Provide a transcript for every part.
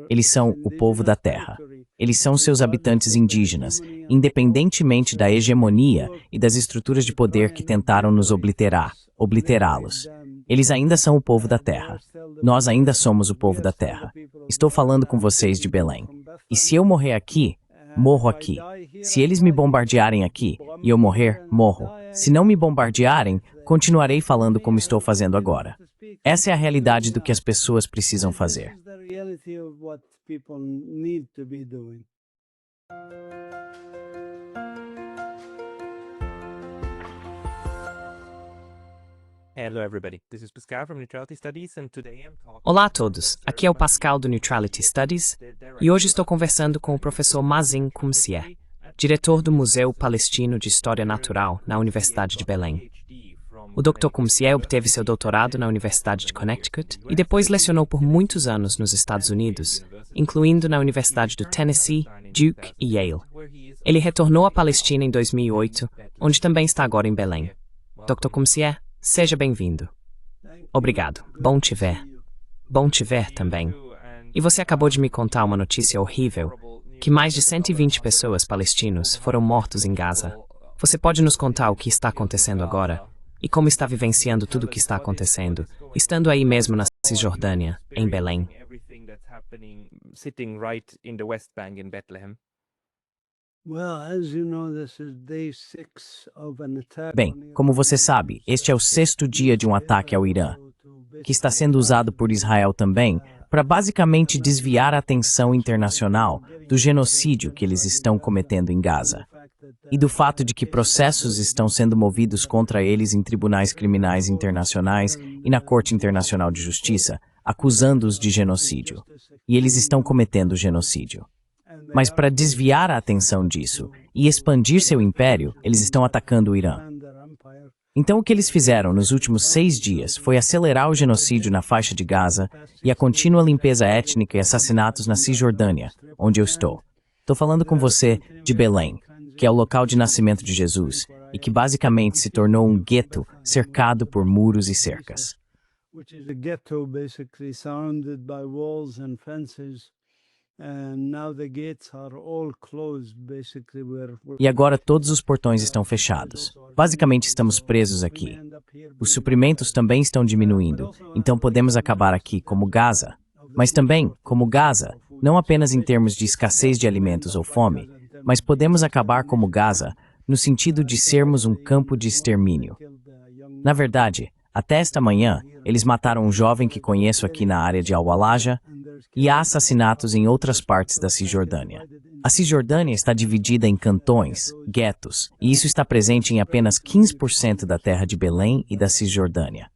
Eles são o povo da terra. Eles são seus habitantes indígenas, independentemente da hegemonia e das estruturas de poder que tentaram nos obliterá-los. Eles ainda são o povo da terra. Nós ainda somos o povo da terra. Estou falando com vocês de Belém. E se eu morrer aqui, morro aqui. Se eles me bombardearem aqui e eu morrer, morro. Se não me bombardearem, continuarei falando como estou fazendo agora. Essa é a realidade do que as pessoas precisam fazer. Olá a todos, aqui é o Pascal do Neutrality Studies e hoje estou conversando com o professor Mazin Kumsieh, diretor do Museu Palestino de História Natural na Universidade de Belém. O Dr. Kumsieh obteve seu doutorado na Universidade de Connecticut e depois lecionou por muitos anos nos Estados Unidos, incluindo na Universidade do Tennessee, Duke e Yale. Ele retornou à Palestina em 2008, onde também está agora em Belém. Dr. Kumsieh, seja bem-vindo. Obrigado. Bom te ver. Bom te ver também. E você acabou de me contar uma notícia horrível, que mais de 120 pessoas palestinos foram mortos em Gaza. Você pode nos contar o que está acontecendo agora? E como está vivenciando tudo o que está acontecendo, estando aí mesmo na Cisjordânia, em Belém? Bem, como você sabe, este é o 6º dia de um ataque ao Irã, que está sendo usado por Israel também para basicamente desviar a atenção internacional do genocídio que eles estão cometendo em Gaza e do fato de que processos estão sendo movidos contra eles em tribunais criminais internacionais e na Corte Internacional de Justiça, acusando-os de genocídio. E eles estão cometendo genocídio. Mas para desviar a atenção disso e expandir seu império, eles estão atacando o Irã. Então o que eles fizeram nos últimos 6 dias foi acelerar o genocídio na faixa de Gaza e a contínua limpeza étnica e assassinatos na Cisjordânia, onde eu estou. Estou falando com você de Belém, que é o local de nascimento de Jesus, e que basicamente se tornou um gueto cercado por muros e cercas. E agora todos os portões estão fechados. Basicamente estamos presos aqui. Os suprimentos também estão diminuindo, então podemos acabar aqui como Gaza. Mas também, como Gaza, não apenas em termos de escassez de alimentos ou fome, mas podemos acabar como Gaza, no sentido de sermos um campo de extermínio. Na verdade, até esta manhã, eles mataram um jovem que conheço aqui na área de Al-Walaja e há assassinatos em outras partes da Cisjordânia. A Cisjordânia está dividida em cantões, guetos, e isso está presente em apenas 15% da terra de Belém e da Cisjordânia.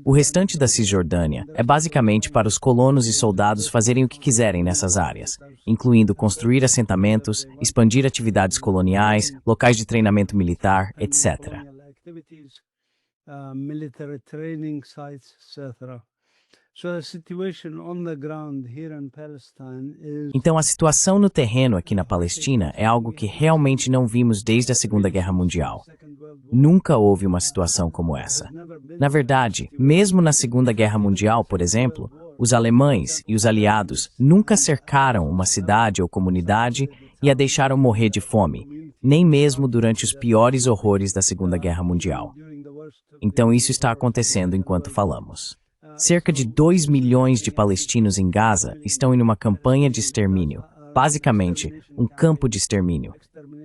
O restante da Cisjordânia é basicamente para os colonos e soldados fazerem o que quiserem nessas áreas, incluindo construir assentamentos, expandir atividades coloniais, locais de treinamento militar, etc. Então a situação no terreno aqui na Palestina é algo que realmente não vimos desde a Segunda Guerra Mundial. Nunca houve uma situação como essa. Na verdade, mesmo na Segunda Guerra Mundial, por exemplo, os alemães e os aliados nunca cercaram uma cidade ou comunidade e a deixaram morrer de fome, nem mesmo durante os piores horrores da Segunda Guerra Mundial. Então isso está acontecendo enquanto falamos. Cerca de 2 milhões de palestinos em Gaza estão em uma campanha de extermínio, basicamente um campo de extermínio.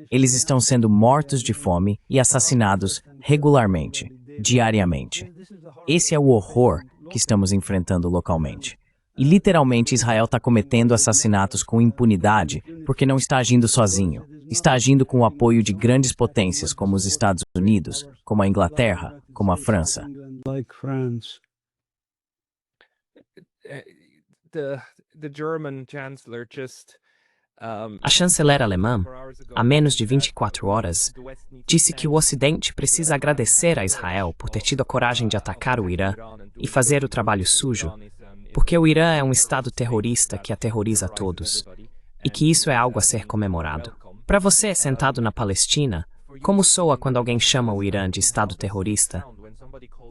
Eles estão sendo mortos de fome e assassinados regularmente, diariamente. Esse é o horror que estamos enfrentando localmente. E literalmente Israel está cometendo assassinatos com impunidade porque não está agindo sozinho. Está agindo com o apoio de grandes potências como os Estados Unidos, como a Inglaterra, como a França. A chanceler alemã, há menos de 24 horas, disse que o Ocidente precisa agradecer a Israel por ter tido a coragem de atacar o Irã e fazer o trabalho sujo, porque o Irã é um estado terrorista que aterroriza todos, e que isso é algo a ser comemorado. Para você, sentado na Palestina, como soa quando alguém chama o Irã de estado terrorista?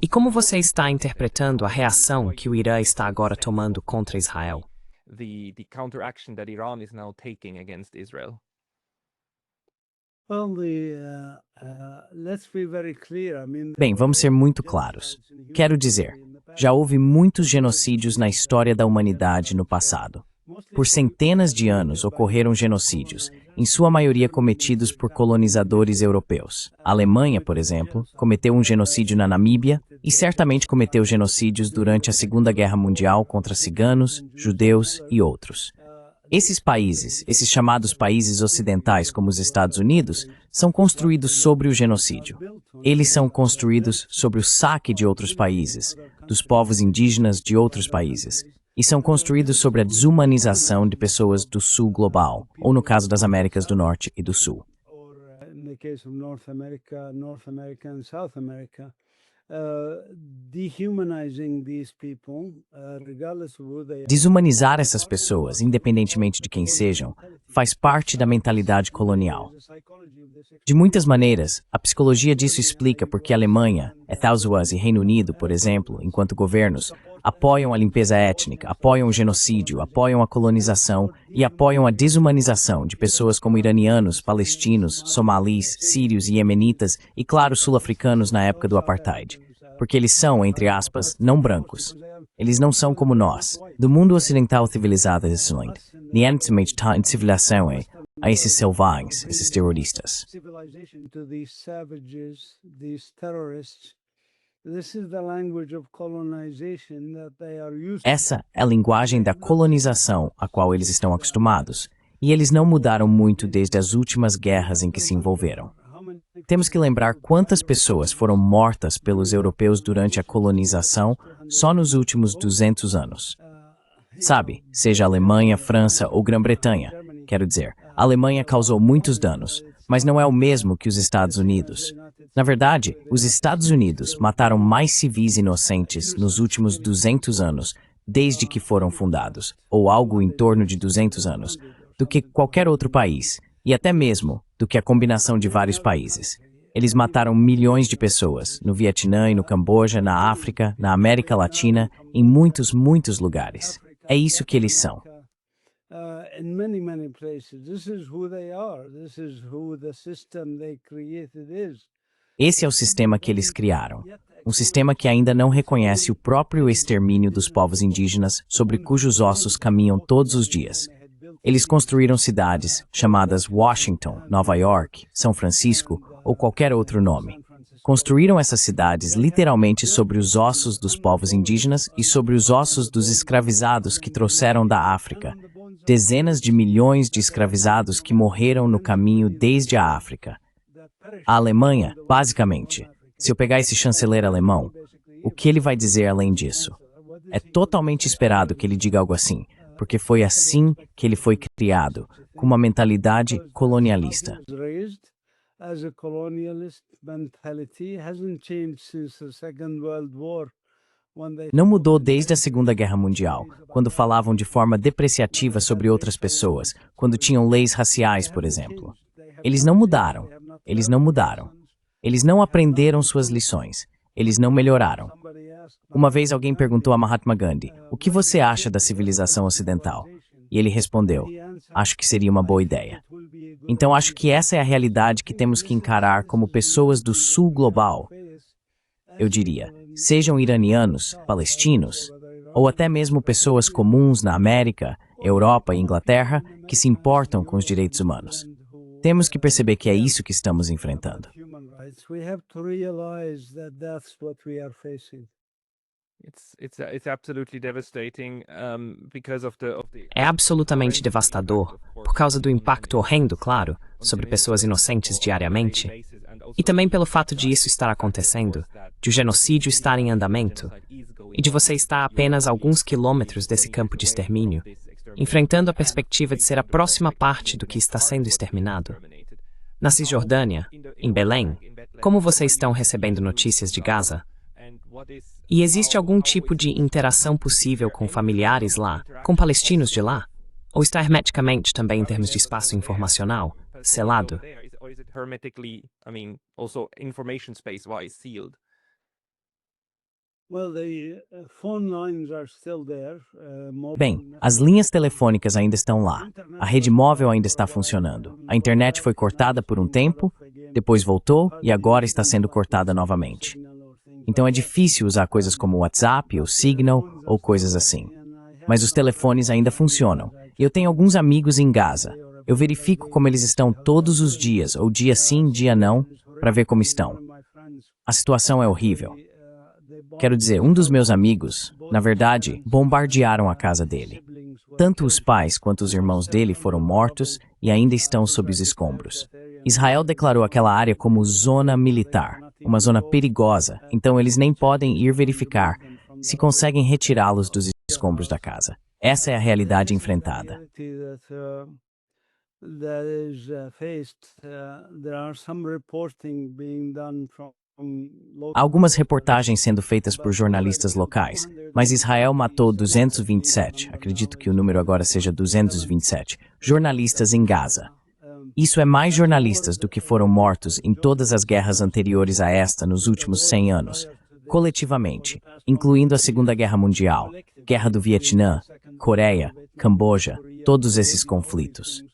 E como você está interpretando a reação que o Irã está agora tomando contra Israel? The counteraction that Iran is now taking against Israel? Bem, vamos ser muito claros. Quero dizer, já houve muitos genocídios na história da humanidade no passado. Por centenas de anos ocorreram genocídios, em sua maioria cometidos por colonizadores europeus. A Alemanha, por exemplo, cometeu um genocídio na Namíbia e certamente cometeu genocídios durante a Segunda Guerra Mundial contra ciganos, judeus e outros. Esses países, esses chamados países ocidentais como os Estados Unidos, são construídos sobre o genocídio. Eles são construídos sobre o saque de outros países, dos povos indígenas de outros países, e são construídos sobre a desumanização de pessoas do sul global, ou no caso das Américas do Norte e do Sul. Desumanizar essas pessoas, independentemente de quem sejam, faz parte da mentalidade colonial. De muitas maneiras, a psicologia disso explica por que a Alemanha, Estados e Reino Unido, por exemplo, enquanto governos, apoiam a limpeza étnica, apoiam o genocídio, apoiam a colonização e apoiam a desumanização de pessoas como iranianos, palestinos, somalis, sírios e iemenitas e, claro, sul-africanos na época do apartheid. Porque eles são, entre aspas, não brancos. Eles não são como nós, do mundo ocidental civilizado excelente, diante de civilização a esses selvagens, esses terroristas. Essa é a linguagem da colonização a qual eles estão acostumados, e eles não mudaram muito desde as últimas guerras em que se envolveram. Temos que lembrar quantas pessoas foram mortas pelos europeus durante a colonização só nos últimos 200 anos. Sabe, seja Alemanha, França ou Grã-Bretanha, quero dizer, a Alemanha causou muitos danos, mas não é o mesmo que os Estados Unidos. Na verdade, os Estados Unidos mataram mais civis inocentes nos últimos 200 anos, desde que foram fundados, ou algo em torno de 200 anos, do que qualquer outro país, e até mesmo do que a combinação de vários países. Eles mataram milhões de pessoas, no Vietnã e no Camboja, na África, na América Latina, em muitos, muitos lugares. É isso que eles são. Esse é o sistema que eles criaram. Um sistema que ainda não reconhece o próprio extermínio dos povos indígenas sobre cujos ossos caminham todos os dias. Eles construíram cidades chamadas Washington, Nova York, São Francisco ou qualquer outro nome. Construíram essas cidades literalmente sobre os ossos dos povos indígenas e sobre os ossos dos escravizados que trouxeram da África. Dezenas de milhões de escravizados que morreram no caminho desde a África. A Alemanha, basicamente, se eu pegar esse chanceler alemão, o que ele vai dizer além disso? É totalmente esperado que ele diga algo assim, porque foi assim que ele foi criado, com uma mentalidade colonialista. Não mudou desde a Segunda Guerra Mundial, quando falavam de forma depreciativa sobre outras pessoas, quando tinham leis raciais, por exemplo. Eles não mudaram. Eles não mudaram. Eles não aprenderam suas lições. Eles não melhoraram. Uma vez alguém perguntou a Mahatma Gandhi, o que você acha da civilização ocidental? E ele respondeu, acho que seria uma boa ideia. Então acho que essa é a realidade que temos que encarar como pessoas do sul global. Eu diria, sejam iranianos, palestinos, ou até mesmo pessoas comuns na América, Europa e Inglaterra que se importam com os direitos humanos. Temos que perceber que é isso que estamos enfrentando. É absolutamente devastador, por causa do impacto horrendo, claro, sobre pessoas inocentes diariamente, e também pelo fato de isso estar acontecendo, de o genocídio estar em andamento, e de você estar a apenas alguns quilômetros desse campo de extermínio, enfrentando a perspectiva de ser a próxima parte do que está sendo exterminado. Na Cisjordânia, em Belém, como vocês estão recebendo notícias de Gaza? E existe algum tipo de interação possível com familiares lá, com palestinos de lá? Ou está hermeticamente também em termos de espaço informacional, selado? Bem, as linhas telefônicas ainda estão lá. A rede móvel ainda está funcionando. A internet foi cortada por um tempo, depois voltou e agora está sendo cortada novamente. Então é difícil usar coisas como WhatsApp ou Signal ou coisas assim. Mas os telefones ainda funcionam. E eu tenho alguns amigos em Gaza. Eu verifico como eles estão todos os dias, ou dia sim, dia não, para ver como estão. A situação é horrível. Quero dizer, um dos meus amigos, na verdade, bombardearam a casa dele. Tanto os pais quanto os irmãos dele foram mortos e ainda estão sob os escombros. Israel declarou aquela área como zona militar, uma zona perigosa, então eles nem podem ir verificar se conseguem retirá-los dos escombros da casa. Essa é a realidade enfrentada. Há algumas reportagens sendo feitas por jornalistas locais, mas Israel matou 227, acredito que o número agora seja 227, jornalistas em Gaza. Isso é mais jornalistas do que foram mortos em todas as guerras anteriores a esta nos últimos 100 anos, coletivamente, incluindo a Segunda Guerra Mundial, Guerra do Vietnã, Coreia, Camboja, todos esses conflitos.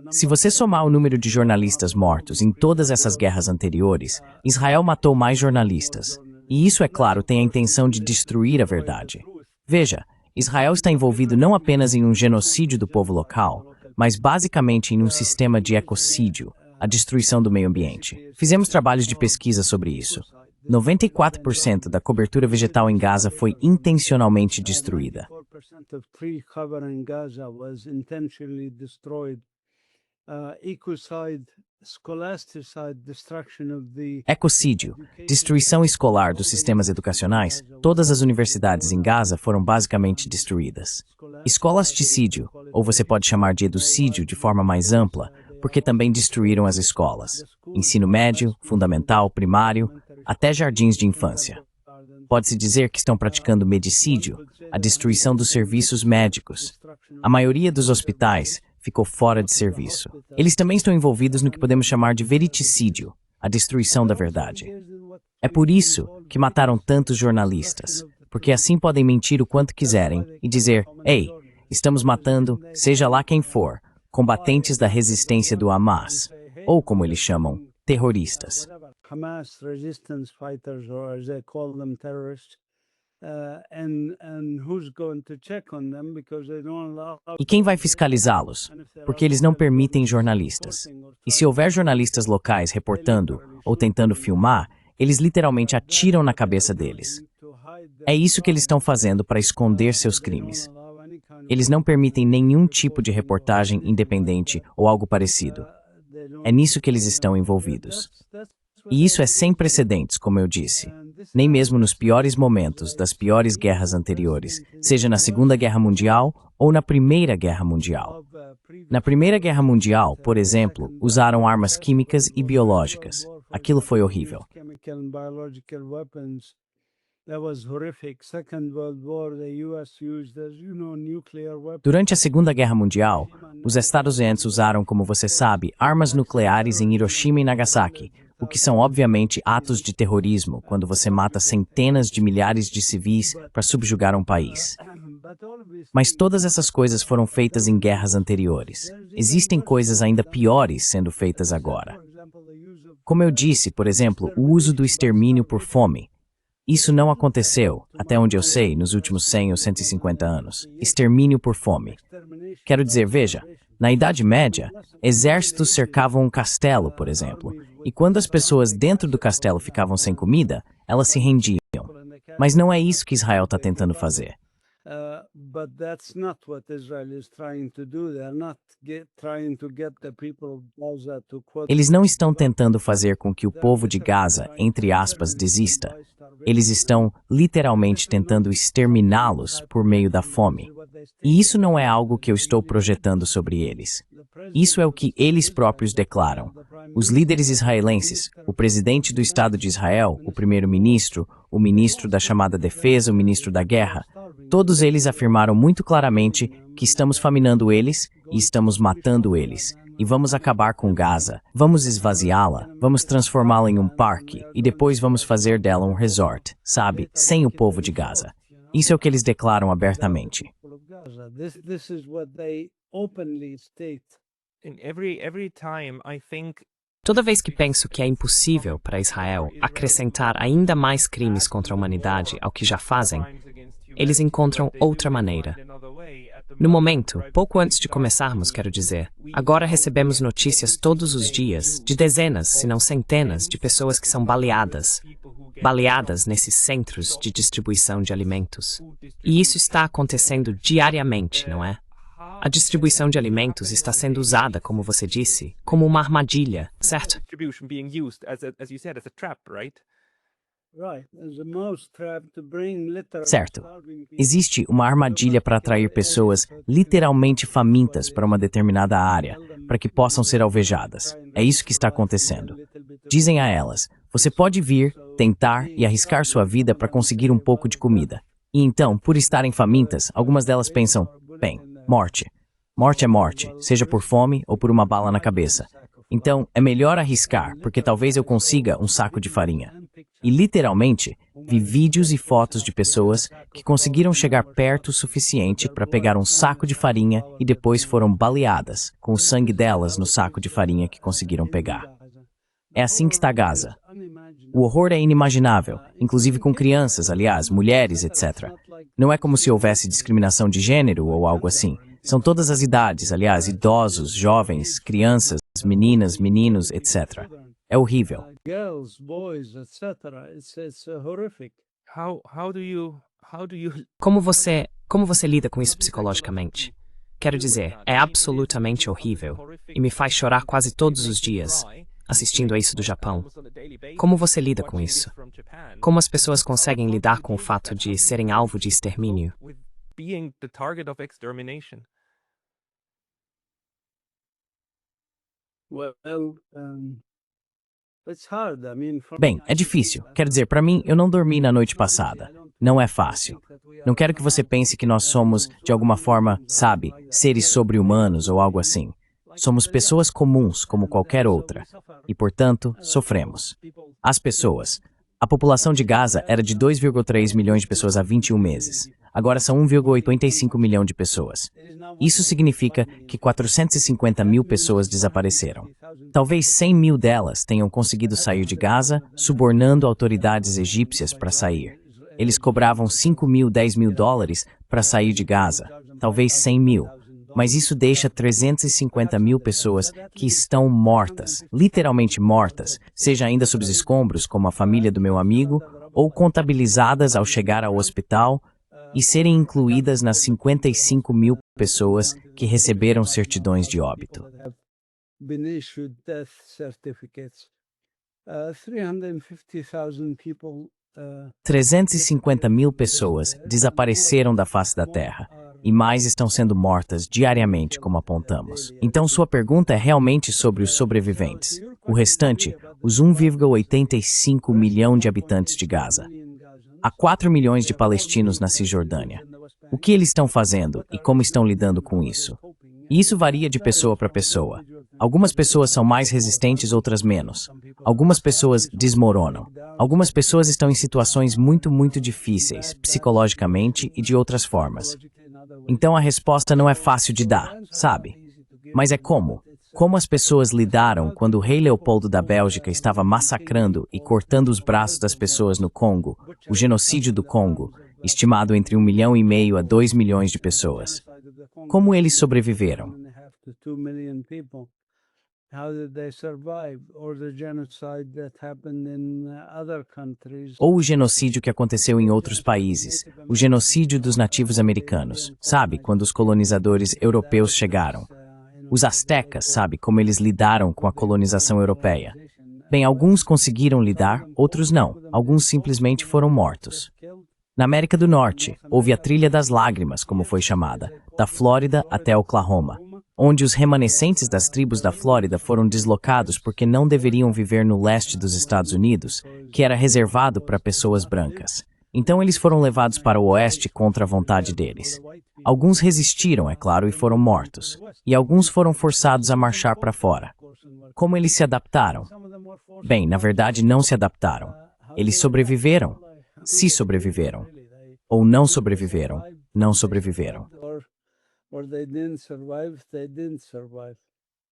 Se você somar o número de jornalistas mortos em todas essas guerras anteriores, Israel matou mais jornalistas. E isso, é claro, tem a intenção de destruir a verdade. Veja, Israel está envolvido não apenas em um genocídio do povo local, mas basicamente em um sistema de ecocídio, a destruição do meio ambiente. Fizemos trabalhos de pesquisa sobre isso. 94% da cobertura vegetal em Gaza foi intencionalmente destruída. Ecocídio, destruição escolar dos sistemas educacionais, todas as universidades em Gaza foram basicamente destruídas. Escolasticídio, ou você pode chamar de educídio de forma mais ampla, porque também destruíram as escolas. Ensino médio, fundamental, primário, até jardins de infância. Pode-se dizer que estão praticando medicídio, a destruição dos serviços médicos. A maioria dos hospitais ficou fora de serviço. Eles também estão envolvidos no que podemos chamar de veriticídio, a destruição da verdade. É por isso que mataram tantos jornalistas, porque assim podem mentir o quanto quiserem e dizer, ei, estamos matando, seja lá quem for, combatentes da resistência do Hamas, ou como eles chamam, terroristas. Hamas resistance fighters, or as they call them, terrorists. E quem vai fiscalizá-los? Porque eles não permitem jornalistas. E se houver jornalistas locais reportando ou tentando filmar, eles literalmente atiram na cabeça deles. É isso que eles estão fazendo para esconder seus crimes. Eles não permitem nenhum tipo de reportagem independente ou algo parecido. É nisso que eles estão envolvidos. E isso é sem precedentes, como eu disse. Nem mesmo nos piores momentos das piores guerras anteriores, seja na Segunda Guerra Mundial ou na Primeira Guerra Mundial. Na Primeira Guerra Mundial, por exemplo, usaram armas químicas e biológicas. Aquilo foi horrível. Durante a Segunda Guerra Mundial, os Estados Unidos usaram, como você sabe, armas nucleares em Hiroshima e Nagasaki, o que são obviamente atos de terrorismo quando você mata centenas de milhares de civis para subjugar um país. Mas todas essas coisas foram feitas em guerras anteriores. Existem coisas ainda piores sendo feitas agora. Como eu disse, por exemplo, o uso do extermínio por fome. Isso não aconteceu, até onde eu sei, nos últimos 100 ou 150 anos. Extermínio por fome. Quero dizer, veja, na Idade Média, exércitos cercavam um castelo, por exemplo, e quando as pessoas dentro do castelo ficavam sem comida, elas se rendiam. Mas não é isso que Israel está tentando fazer. Eles não estão tentando fazer com que o povo de Gaza, entre aspas, desista. Eles estão literalmente tentando exterminá-los por meio da fome. E isso não é algo que eu estou projetando sobre eles. Isso é o que eles próprios declaram. Os líderes israelenses, o presidente do Estado de Israel, o primeiro-ministro, o ministro da chamada defesa, o ministro da guerra, todos eles afirmaram muito claramente que estamos faminando eles e estamos matando eles. e vamos acabar com Gaza, vamos esvaziá-la, vamos transformá-la em um parque e depois vamos fazer dela um resort, sabe, sem o povo de Gaza. Isso é o que eles declaram abertamente. This is what they openly state. And every time I think Toda vez que penso que é impossível para Israel acrescentar ainda mais crimes contra a humanidade ao que já fazem, eles encontram outra maneira. No momento, pouco antes de começarmos, quero dizer, agora recebemos notícias todos os dias de dezenas, se não centenas, de pessoas que são baleadas nesses centros de distribuição de alimentos. E isso está acontecendo diariamente, não é? A distribuição de alimentos está sendo usada, como você disse, como uma armadilha, certo? distribution being used as you said, as a trap, right? Right, as a mouse trap to bring literally Certo. starving people. Existe uma armadilha para atrair pessoas literalmente famintas para uma determinada área, para que possam ser alvejadas. É isso que está acontecendo. Dizem a elas, você pode vir, tentar e arriscar sua vida para conseguir um pouco de comida. E então, por estarem famintas, algumas delas pensam, bem, morte. Morte é morte, seja por fome ou por uma bala na cabeça. Então, é melhor arriscar, porque talvez eu consiga um saco de farinha. E, literalmente, vi vídeos e fotos de pessoas que conseguiram chegar perto o suficiente para pegar um saco de farinha e depois foram baleadas, com o sangue delas no saco de farinha que conseguiram pegar. É assim que está Gaza. O horror é inimaginável, inclusive com crianças, aliás, mulheres, etc. Não é como se houvesse discriminação de gênero ou algo assim. São todas as idades, aliás, idosos, jovens, crianças, meninas, meninos, etc. É horrível. Girls, boys, etc. It's horrific. How do you Como você lida com isso psicologicamente? Quero dizer, é absolutamente horrível e me faz chorar quase todos os dias, assistindo a isso do Japão. Como você lida com isso? Como as pessoas conseguem lidar com o fato de serem alvo de extermínio? with being the target of extermination? Well, it's hard. I mean, for Bem, é difícil. Quer dizer, para mim, eu não dormi na noite passada. Não é fácil. Não quero que você pense que nós somos, de alguma forma, sabe, seres sobre-humanos ou algo assim. Somos pessoas comuns, como qualquer outra. E, portanto, sofremos. As pessoas. A população de Gaza era de 2,3 milhões de pessoas há 21 meses. Agora são 1,85 milhão de pessoas. Isso significa que 450 mil pessoas desapareceram. Talvez 100 mil delas tenham conseguido sair de Gaza, subornando autoridades egípcias para sair. Eles cobravam 5 mil, 10 mil dólares para sair de Gaza. Talvez 100 mil. Mas isso deixa 350 mil pessoas que estão mortas, literalmente mortas, seja ainda sob os escombros, como a família do meu amigo, ou contabilizadas ao chegar ao hospital e serem incluídas nas 55 mil pessoas que receberam certidões de óbito. have been issued death certificates. 350,000 people 350 mil pessoas desapareceram da face da Terra, e mais estão sendo mortas diariamente, como apontamos. Então sua pergunta é realmente sobre os sobreviventes. O restante, os 1,85 milhão de habitantes de Gaza. Há 4 milhões de palestinos na Cisjordânia. O que eles estão fazendo e como estão lidando com isso? E isso varia de pessoa para pessoa. Algumas pessoas são mais resistentes, outras menos. Algumas pessoas desmoronam. Algumas pessoas estão em situações muito difíceis, psicologicamente e de outras formas. Então a resposta não é fácil de dar, sabe? Mas é como? Como as pessoas lidaram quando o rei Leopoldo da Bélgica estava massacrando e cortando os braços das pessoas no Congo, o genocídio do Congo, estimado entre 1,5 milhão a 2 milhões de pessoas. Como eles sobreviveram? 1.5 to 2 million people. How did they survive? Or the genocide that happened in other countries? Ou o genocídio que aconteceu em outros países, o genocídio dos nativos americanos, sabe, quando os colonizadores europeus chegaram. Os astecas, sabe, como eles lidaram com a colonização europeia. Bem, alguns conseguiram lidar, outros não. Alguns simplesmente foram mortos. Na América do Norte, houve a Trilha das Lágrimas, como foi chamada, da Flórida até Oklahoma, onde os remanescentes das tribos da Flórida foram deslocados porque não deveriam viver no leste dos Estados Unidos, que era reservado para pessoas brancas. Então eles foram levados para o oeste contra a vontade deles. Alguns resistiram, é claro, e foram mortos. E alguns foram forçados a marchar para fora. Como eles se adaptaram? Bem, na verdade, não se adaptaram. Eles sobreviveram, se sobreviveram. Ou não sobreviveram, não sobreviveram. Or they didn't survive, they didn't survive.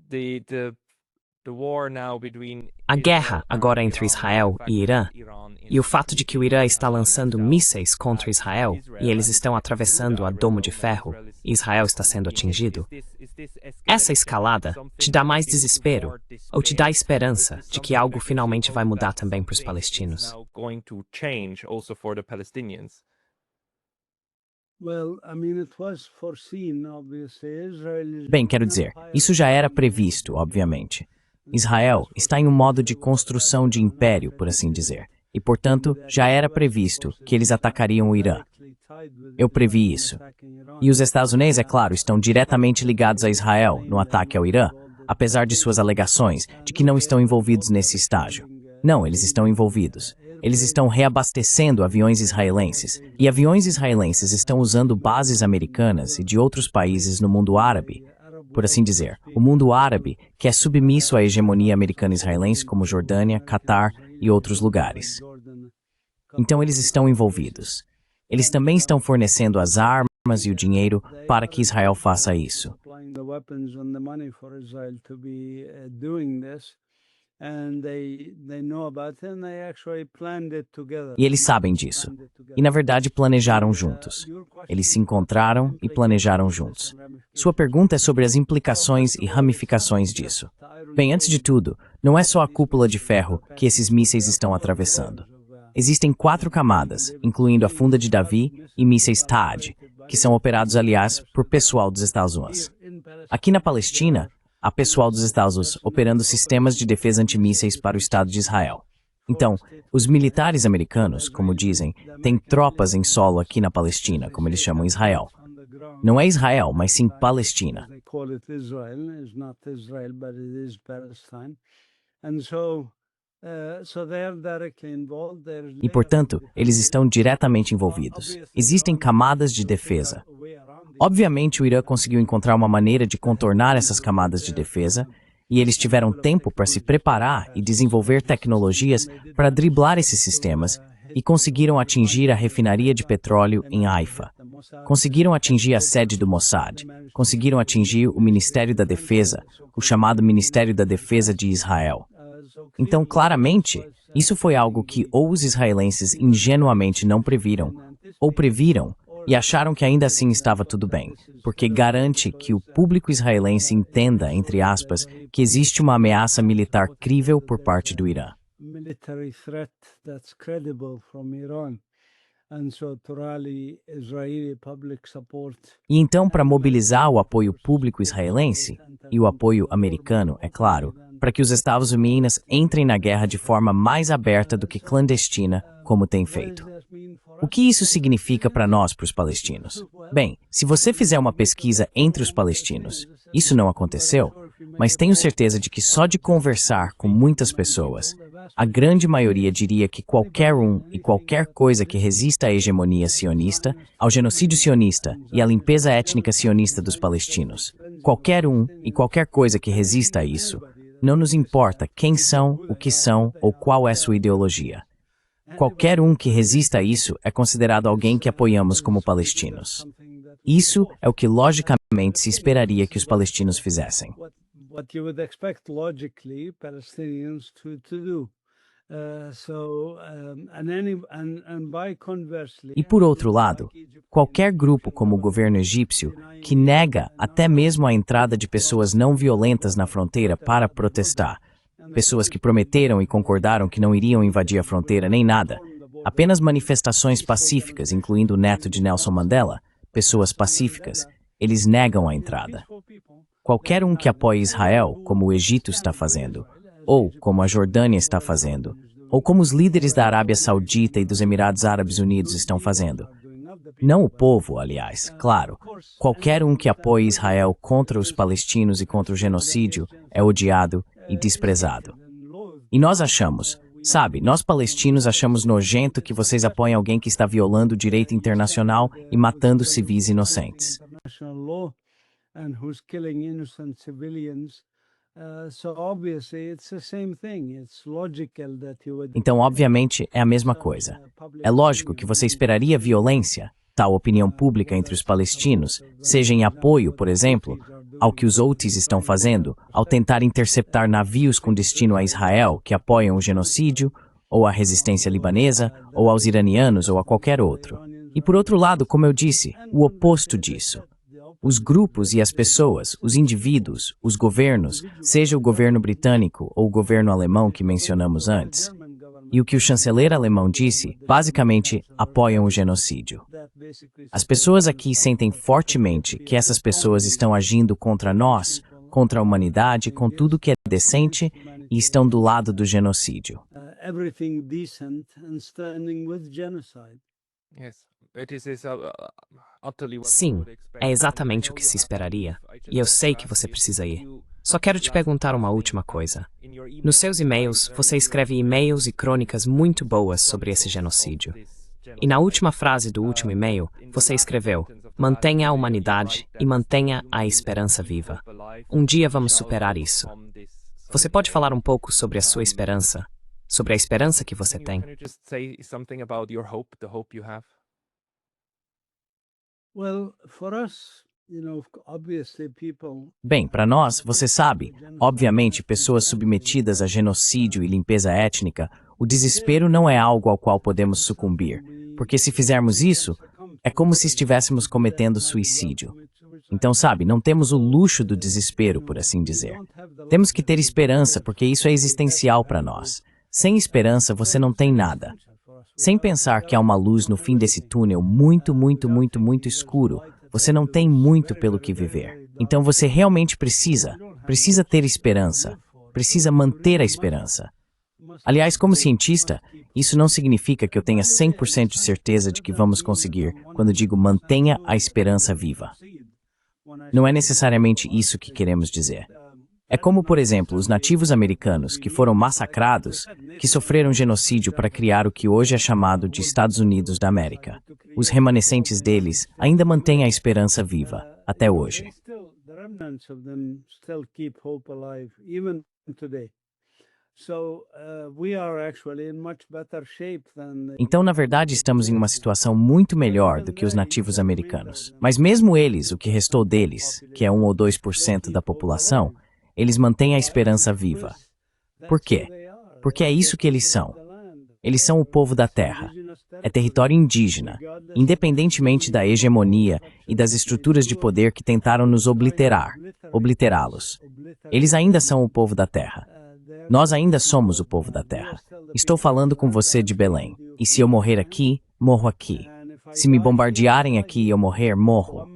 The war now between A guerra Israel agora and entre Iran Israel e Irã, affects Iran in e o fato de que o Irã está lançando mísseis contra Israel e eles estão atravessando a Domo de Ferro e Israel está sendo atingido, essa escalada te dá mais desespero ou te dá esperança de que algo finalmente vai mudar também para os palestinos? Well, I mean, it was foreseen, obviously. Israel is Bem, quero dizer, isso já era previsto, obviamente. Israel está em um modo de construção de império, por assim dizer, e, portanto, já era previsto que eles atacariam o Irã. Eu previ isso. E os Estados Unidos, é claro, estão diretamente ligados a Israel no ataque ao Irã, apesar de suas alegações de que não estão envolvidos nesse estágio. Não, eles estão envolvidos. Eles estão reabastecendo aviões israelenses, e aviões israelenses estão usando bases americanas e de outros países no mundo árabe. Por assim dizer, o mundo árabe, que é submisso à hegemonia americana-israelense como Jordânia, Catar e outros lugares. Então eles estão envolvidos. Eles também estão fornecendo as armas e o dinheiro para que Israel faça isso. E eles sabem disso. E, na verdade, planejaram juntos. Eles se encontraram e planejaram juntos. Sua pergunta é sobre as implicações e ramificações disso. Bem, antes de tudo, não é só a cúpula de ferro que esses mísseis estão atravessando. Existem 4 camadas, incluindo a funda de Davi e mísseis THAAD, que são operados, aliás, por pessoal dos Estados Unidos. Aqui na Palestina, há pessoal dos Estados Unidos operando sistemas de defesa antimísseis para o Estado de Israel. Então, os militares americanos, como dizem, têm tropas em solo aqui na Palestina, como eles chamam Israel. Não é Israel, mas sim Palestina. E, portanto, eles estão diretamente envolvidos. Existem camadas de defesa. Obviamente, o Irã conseguiu encontrar uma maneira de contornar essas camadas de defesa, e eles tiveram tempo para se preparar e desenvolver tecnologias para driblar esses sistemas, e conseguiram atingir a refinaria de petróleo em Haifa. Conseguiram atingir a sede do Mossad. Conseguiram atingir o Ministério da Defesa, o chamado Ministério da Defesa de Israel. Então, claramente, isso foi algo que ou os israelenses ingenuamente não previram, ou previram, e acharam que ainda assim estava tudo bem, porque garante que o público israelense entenda, entre aspas, que existe uma ameaça militar crível por parte do Irã. E então, para mobilizar o apoio público israelense, e o apoio americano, é claro, para que os Estados Unidos entrem na guerra de forma mais aberta do que clandestina, como tem feito. O que isso significa para nós, para os palestinos? Bem, se você fizer uma pesquisa entre os palestinos, isso não aconteceu, mas tenho certeza de que só de conversar com muitas pessoas, a grande maioria diria que qualquer um e qualquer coisa que resista à hegemonia sionista, ao genocídio sionista e à limpeza étnica sionista dos palestinos, qualquer um e qualquer coisa que resista a isso, não nos importa quem são, o que são ou qual é sua ideologia. Qualquer um que resista a isso é considerado alguém que apoiamos como palestinos. Isso é o que logicamente se esperaria que os palestinos fizessem. E por outro lado, qualquer grupo como o governo egípcio, que nega até mesmo a entrada de pessoas não violentas na fronteira para protestar, pessoas que prometeram e concordaram que não iriam invadir a fronteira nem nada, apenas manifestações pacíficas, incluindo o neto de Nelson Mandela, pessoas pacíficas, eles negam a entrada. Qualquer um que apoie Israel, como o Egito está fazendo, ou como a Jordânia está fazendo, ou como os líderes da Arábia Saudita e dos Emirados Árabes Unidos estão fazendo. Não o povo, aliás, claro. Qualquer um que apoie Israel contra os palestinos e contra o genocídio é odiado e desprezado. E nós achamos, Sabe, nós palestinos achamos nojento que vocês apoiem alguém que está violando o direito internacional e matando civis inocentes. International law and who's killing innocent civilians. So obviously it's the same thing. It's logical that you would. Então, obviamente, é a mesma coisa. É lógico que você esperaria violência, tal opinião pública entre os palestinos, seja em apoio, por exemplo, ao que os Houthis estão fazendo, ao tentar interceptar navios com destino a Israel que apoiam o genocídio, ou a resistência libanesa, ou aos iranianos, ou a qualquer outro. E por outro lado, como eu disse, o oposto disso. Os grupos e as pessoas, os indivíduos, os governos, seja o governo britânico ou o governo alemão que mencionamos antes, e o que o chanceler alemão disse, basicamente apoiam o genocídio. As pessoas aqui sentem fortemente que essas pessoas estão agindo contra nós, contra a humanidade, com tudo que é decente, e estão do lado do genocídio. Everything decent and standing with genocide. Yes. It is utterly what Sim, one would expect. é exatamente o que se esperaria. E eu sei que você precisa ir. Só quero te perguntar uma última coisa. Nos seus e-mails, você escreve e-mails e crônicas muito boas sobre esse genocídio. E na última frase do último e-mail, você escreveu: mantenha a humanidade e mantenha a esperança viva. Um dia vamos superar isso. Você pode falar um pouco sobre a sua esperança? Sobre a esperança que você tem? Can you just say something about your hope, the hope you have? Well, for us, obviously people. Bem, para nós, você sabe, obviamente, pessoas submetidas a genocídio e limpeza étnica, o desespero não é algo ao qual podemos sucumbir, porque se fizermos isso, é como se estivéssemos cometendo suicídio. Então, sabe, não temos o luxo do desespero, por assim dizer. Temos que ter esperança, porque isso é existencial para nós. Sem esperança, você não tem nada. Sem pensar que há uma luz no fim desse túnel muito, muito, muito, muito escuro, você não tem muito pelo que viver. Então você realmente precisa ter esperança, precisa manter a esperança. Aliás, como cientista, isso não significa que eu tenha 100% de certeza de que vamos conseguir quando digo mantenha a esperança viva. Não é necessariamente isso que queremos dizer. É como, por exemplo, os nativos americanos que foram massacrados, que sofreram genocídio para criar o que hoje é chamado de Estados Unidos da América. Os remanescentes deles ainda mantêm a esperança viva, até hoje. The remnants of them still keep hope alive, even today. So we are actually in much better shape than. Então, na verdade, estamos em uma situação muito melhor do que os nativos americanos. Mas mesmo eles, o que restou deles, que é 1 ou 2% da população, eles mantêm a esperança viva. Por quê? Porque é isso que eles são. Eles são o povo da terra. É território indígena, independentemente da hegemonia e das estruturas de poder que tentaram nos obliterá-los. Eles ainda são o povo da terra. Nós ainda somos o povo da terra. Estou falando com você de Belém. E se eu morrer aqui, morro aqui. Se me bombardearem aqui e eu morrer, morro.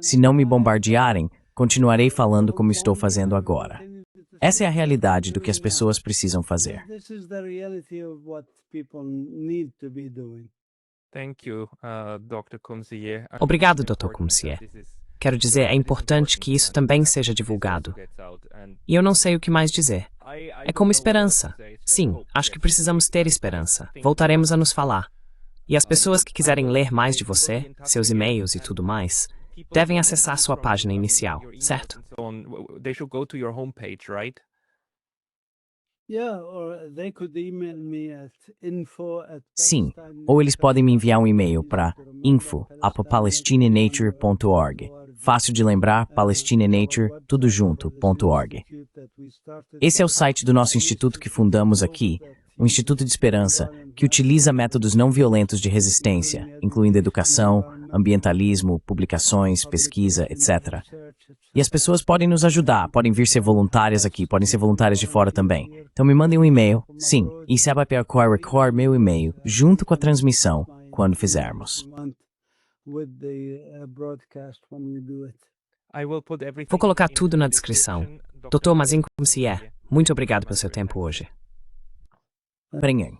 Se não me bombardearem, continuarei falando como estou fazendo agora. Essa é a realidade do que as pessoas precisam fazer. This is the reality of what people need to be doing. Thank you, Dr. Kumsier. Obrigado, Dr. Kumsier. Quero dizer, é importante que isso também seja divulgado. E eu não sei o que mais dizer. É como esperança. Sim, acho que precisamos ter esperança. Voltaremos a nos falar. E as pessoas que quiserem ler mais de você, seus e-mails e tudo mais, devem acessar sua página inicial, certo? They should go to your homepage, right? Yeah, or they could email me at Sim, ou eles podem me enviar um e-mail para info@palestinature.org. Fácil de lembrar, Palestinature, tudo junto.org. Esse é o site do nosso instituto que fundamos aqui, um instituto de esperança que utiliza métodos não violentos de resistência, incluindo educação, ambientalismo, publicações, pesquisa, etc. E as pessoas podem nos ajudar, podem vir ser voluntárias aqui, podem ser voluntárias de fora também. Então me mandem um e-mail, sim, e se record meu e-mail junto com a transmissão quando fizermos. Vou colocar tudo na descrição. Dr. Mazin Kumsier, muito obrigado pelo seu tempo hoje. Prenhem.